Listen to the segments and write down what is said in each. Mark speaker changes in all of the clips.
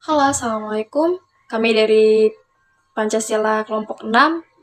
Speaker 1: Halo, Assalamualaikum. Kami dari Pancasila kelompok 6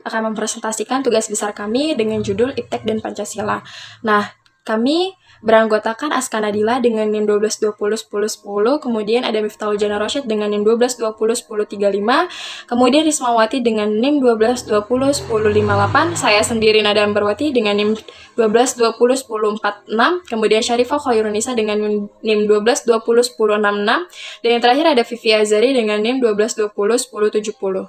Speaker 1: akan mempresentasikan tugas besar kami dengan judul Iptek dan Pancasila. Nah, kami beranggotakan Aska Nadila dengan NIM 12201010, kemudian ada Miftahul Jana Rosyid dengan NIM 12201035, kemudian Rismawati dengan NIM 12201058, saya sendiri Nada Ambarwati dengan NIM 12201046, kemudian Syarifah Khairunisa dengan NIM 12201066, dan yang terakhir ada Vivi Azari dengan NIM 12201070.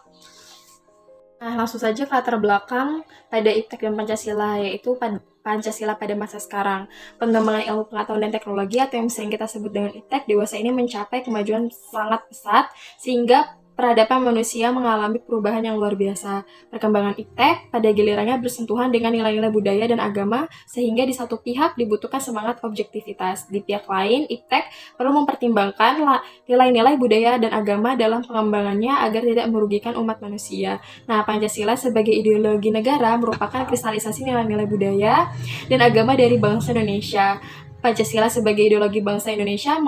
Speaker 1: Nah, langsung saja ke latar belakang pada Iptek dan Pancasila, yaitu Pancasila pada masa sekarang. Pengembangan ilmu pengetahuan dan teknologi atau yang sering kita sebut dengan Iptek dewasa ini mencapai kemajuan sangat pesat sehingga peradaban manusia mengalami perubahan yang luar biasa. Perkembangan Iptek pada gilirannya bersentuhan dengan nilai-nilai budaya dan agama sehingga di satu pihak dibutuhkan semangat objektivitas. Di pihak lain, Iptek perlu mempertimbangkan nilai-nilai budaya dan agama dalam pengembangannya agar tidak merugikan umat manusia. Nah, Pancasila sebagai ideologi negara merupakan kristalisasi nilai-nilai budaya dan agama dari bangsa Indonesia. Pancasila sebagai ideologi bangsa Indonesia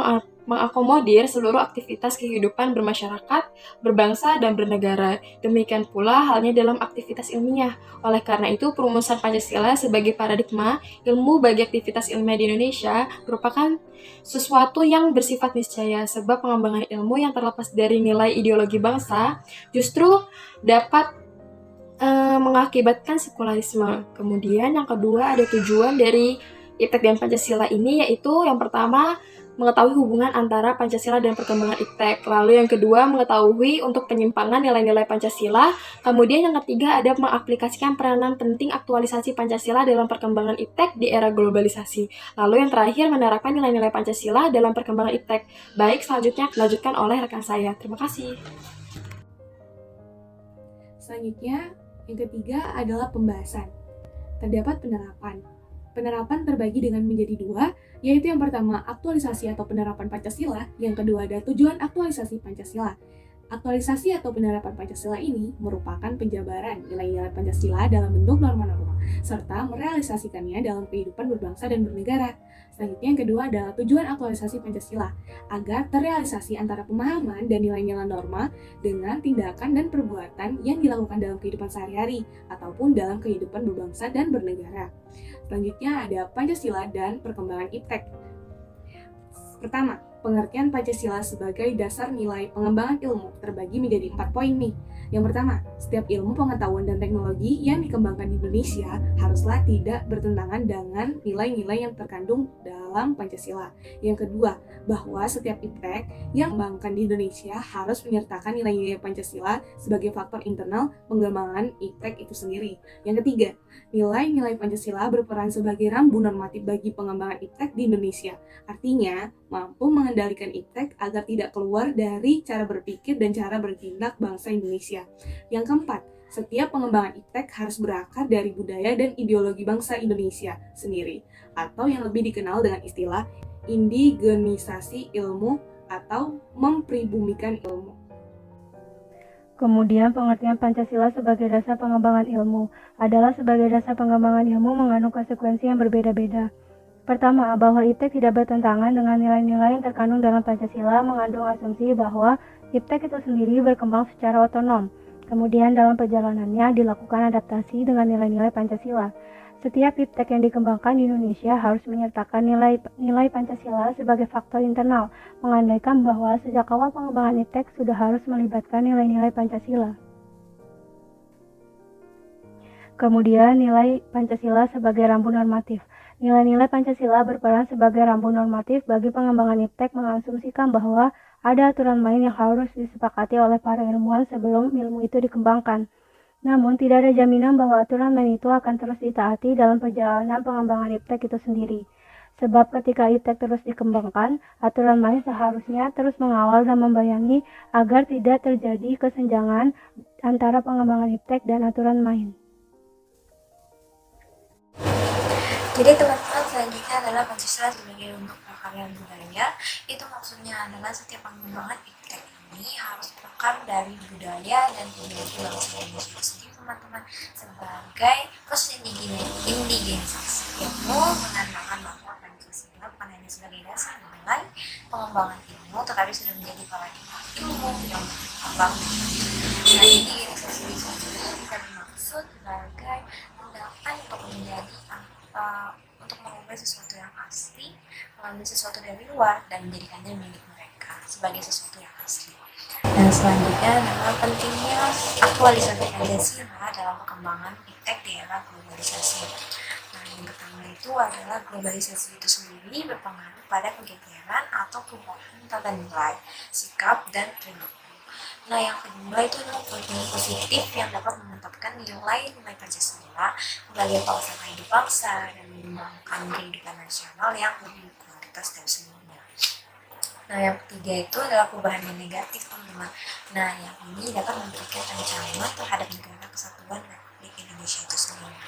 Speaker 1: mengakomodir seluruh aktivitas kehidupan bermasyarakat, berbangsa, dan bernegara. Demikian pula halnya dalam aktivitas ilmiah. Oleh karena itu, perumusan Pancasila sebagai paradigma ilmu bagi aktivitas ilmiah di Indonesia merupakan sesuatu yang bersifat niscaya, sebab pengembangan ilmu yang terlepas dari nilai ideologi bangsa justru dapat mengakibatkan sekularisme. Kemudian yang kedua ada tujuan dari Iptek dan Pancasila ini, yaitu yang pertama mengetahui hubungan antara Pancasila dan perkembangan Iptek. Lalu yang kedua mengetahui untuk penyimpangan nilai-nilai Pancasila. Kemudian yang ketiga ada mengaplikasikan peranan penting aktualisasi Pancasila dalam perkembangan Iptek di era globalisasi. Lalu yang terakhir menerapkan nilai-nilai Pancasila dalam perkembangan Iptek. Baik, selanjutnya dilanjutkan oleh rekan saya. Terima kasih.
Speaker 2: Selanjutnya, yang ketiga adalah pembahasan. Terdapat penerapan. Penerapan terbagi dengan menjadi dua, yaitu yang pertama aktualisasi atau penerapan Pancasila, yang kedua ada tujuan aktualisasi Pancasila. Aktualisasi atau penerapan Pancasila ini merupakan penjabaran nilai-nilai Pancasila dalam bentuk norma-norma, serta merealisasikannya dalam kehidupan berbangsa dan bernegara. Selanjutnya yang kedua adalah tujuan aktualisasi Pancasila, agar terrealisasi antara pemahaman dan nilai-nilai norma dengan tindakan dan perbuatan yang dilakukan dalam kehidupan sehari-hari, ataupun dalam kehidupan berbangsa dan bernegara. Selanjutnya ada Pancasila dan perkembangan Iptek. Pertama, pengertian Pancasila sebagai dasar nilai pengembangan ilmu terbagi menjadi 4 poin nih. Yang pertama, setiap ilmu pengetahuan dan teknologi yang dikembangkan di Indonesia haruslah tidak bertentangan dengan nilai-nilai yang terkandung dalam Pancasila. Yang kedua, bahwa setiap iptek yang dikembangkan di Indonesia harus menyertakan nilai-nilai Pancasila sebagai faktor internal pengembangan iptek itu sendiri. Yang ketiga, nilai-nilai Pancasila berperan sebagai rambu normatif bagi pengembangan iptek di Indonesia. Artinya, mampu mengendalikan iptek agar tidak keluar dari cara berpikir dan cara bertindak bangsa Indonesia. Yang keempat, setiap pengembangan iptek harus berakar dari budaya dan ideologi bangsa Indonesia sendiri, atau yang lebih dikenal dengan istilah indigenisasi ilmu atau mempribumikan ilmu.
Speaker 3: Kemudian pengertian Pancasila sebagai dasar pengembangan ilmu adalah sebagai dasar pengembangan ilmu mengandung konsekuensi yang berbeda-beda. Pertama, bahwa iptek tidak bertentangan dengan nilai-nilai yang terkandung dalam Pancasila mengandung asumsi bahwa iptek itu sendiri berkembang secara otonom. Kemudian dalam perjalanannya dilakukan adaptasi dengan nilai-nilai Pancasila. Setiap iptek yang dikembangkan di Indonesia harus menyertakan nilai Pancasila sebagai faktor internal, mengandaikan bahwa sejak awal pengembangan iptek sudah harus melibatkan nilai-nilai Pancasila. Kemudian nilai Pancasila sebagai rambu normatif. Nilai-nilai Pancasila berperan sebagai rambu normatif bagi pengembangan iptek mengasumsikan bahwa ada aturan main yang harus disepakati oleh para ilmuwan sebelum ilmu itu dikembangkan. Namun, tidak ada jaminan bahwa aturan main itu akan terus ditaati dalam perjalanan pengembangan iptek itu sendiri. Sebab ketika iptek terus dikembangkan, aturan main seharusnya terus mengawal dan membayangi agar tidak terjadi kesenjangan antara pengembangan iptek dan aturan main.
Speaker 4: Jadi teman-teman, selanjutnya adalah Pancasila sebagai bentuk prakarya budaya. Itu maksudnya adalah setiap pengembangan iptek ini harus berakar dari budaya dan ideologi bangsa Indonesia itu sendiri, teman-teman, sebagai proses indigenisasi ilmu, menandakan bahwa Pancasila bukan hanya sebagai dasar nilai pengembangan ilmu, tetapi sudah menjadi paradigma umum yang berkembang. Nah, jadi sosialisasi itu bisa dimaksud sebagai tindakan untuk mengubah sesuatu yang asli, mengambil sesuatu dari luar dan menjadikannya milik mereka sebagai sesuatu yang asli. Dan selanjutnya adalah pentingnya aktualisasi Pancasila dalam perkembangan iptek di era globalisasi. Nah, yang pertama itu adalah globalisasi itu sendiri berpengaruh pada pergeseran atau perubahan tata nilai, sikap, dan perilaku. Nah, yang kedua itu adalah poin positif yang dapat menetapkan nilai-nilai Pancasila sebagai falsafah hidup bangsa dan mengembangkan kehidupan nasional yang lebih berkualitas dari sebelumnya. Nah, yang ketiga itu adalah perubahan yang negatif, teman-teman. Nah, yang ini dapat memberikan ancaman terhadap negara kesatuan Republik Indonesia itu sendiri.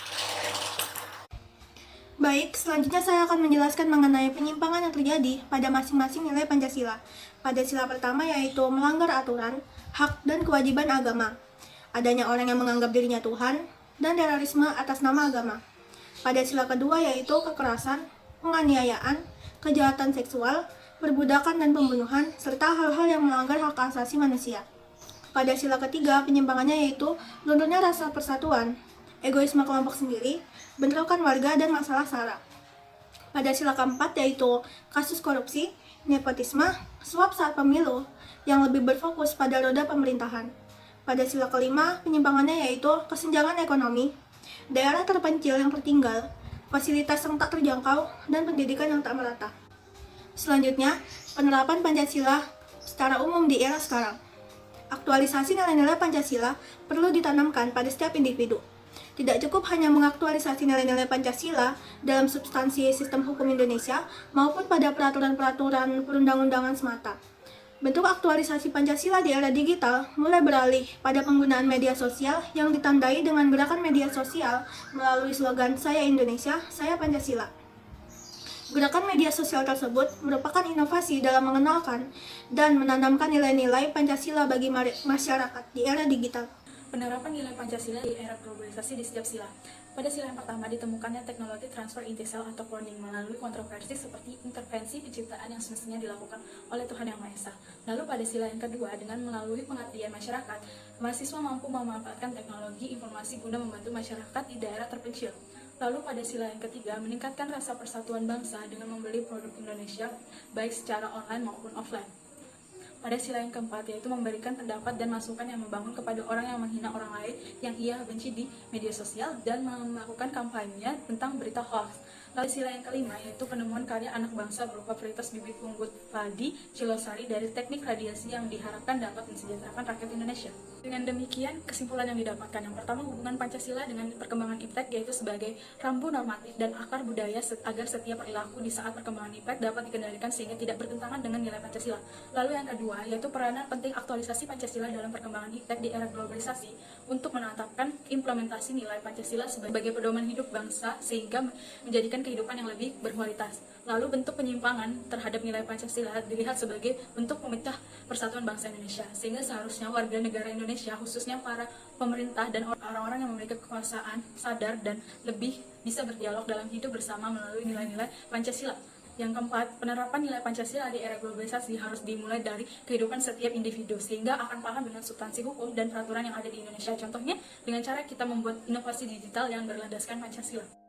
Speaker 5: Baik, selanjutnya saya akan menjelaskan mengenai penyimpangan yang terjadi pada masing-masing nilai Pancasila. Pada sila pertama yaitu melanggar aturan, hak, dan kewajiban agama. Adanya orang yang menganggap dirinya Tuhan, dan terorisme atas nama agama. Pada sila kedua yaitu kekerasan, penganiayaan, kejahatan seksual, perbudakan dan pembunuhan, serta hal-hal yang melanggar hak asasi manusia. Pada sila ketiga, penyimpangannya yaitu lunturnya rasa persatuan, egoisme kelompok sendiri, bentrokan warga, dan masalah SARA. Pada sila keempat yaitu kasus korupsi, nepotisme, suap saat pemilu, yang lebih berfokus pada roda pemerintahan. Pada sila kelima, penyimpangannya yaitu kesenjangan ekonomi, daerah terpencil yang tertinggal, fasilitas yang tak terjangkau, dan pendidikan yang tak merata. Selanjutnya, penerapan Pancasila secara umum di era sekarang. Aktualisasi nilai-nilai Pancasila perlu ditanamkan pada setiap individu. Tidak cukup hanya mengaktualisasi nilai-nilai Pancasila dalam substansi sistem hukum Indonesia maupun pada peraturan-peraturan perundang-undangan semata. Bentuk aktualisasi Pancasila di era digital mulai beralih pada penggunaan media sosial yang ditandai dengan gerakan media sosial melalui slogan Saya Indonesia, Saya Pancasila. Gerakan media sosial tersebut merupakan inovasi dalam mengenalkan dan menanamkan nilai-nilai Pancasila bagi masyarakat di era digital.
Speaker 6: Penerapan nilai Pancasila di era globalisasi di setiap sila. Pada sila yang pertama ditemukannya teknologi transfer intisel atau cloning melalui kontroversi seperti intervensi penciptaan yang semestinya dilakukan oleh Tuhan Yang Maha Esa. Lalu pada sila yang kedua, dengan melalui pengabdian masyarakat, mahasiswa mampu memanfaatkan teknologi informasi guna membantu masyarakat di daerah terpencil. Lalu pada sila yang ketiga, meningkatkan rasa persatuan bangsa dengan membeli produk Indonesia baik secara online maupun offline. Pada sila yang keempat, yaitu memberikan pendapat dan masukan yang membangun kepada orang yang menghina orang lain yang ia benci di media sosial dan melakukan kampanye tentang berita hoax. Lalu sila yang kelima, yaitu penemuan karya anak bangsa berupa varietas bibit unggul padi Cilosari dari teknik radiasi yang diharapkan dapat mensejahterakan rakyat Indonesia. Dengan demikian, kesimpulan yang didapatkan yang pertama, hubungan Pancasila dengan perkembangan iptek yaitu sebagai rambu normatif dan akar budaya agar setiap perilaku di saat perkembangan iptek dapat dikendalikan sehingga tidak bertentangan dengan nilai Pancasila. Lalu yang kedua, yaitu peranan penting aktualisasi Pancasila dalam perkembangan iptek di era globalisasi untuk menetapkan implementasi nilai Pancasila sebagai pedoman hidup bangsa sehingga menjadikan kehidupan yang lebih berkualitas. Lalu bentuk penyimpangan terhadap nilai Pancasila dilihat sebagai bentuk memecah persatuan bangsa Indonesia, sehingga seharusnya warga negara Indonesia, khususnya para pemerintah dan orang-orang yang memiliki kekuasaan, sadar dan lebih bisa berdialog dalam hidup bersama melalui nilai-nilai Pancasila. Yang keempat, penerapan nilai Pancasila di era globalisasi harus dimulai dari kehidupan setiap individu, sehingga akan paham dengan substansi hukum dan peraturan yang ada di Indonesia. Contohnya, dengan cara kita membuat inovasi digital yang berlandaskan Pancasila.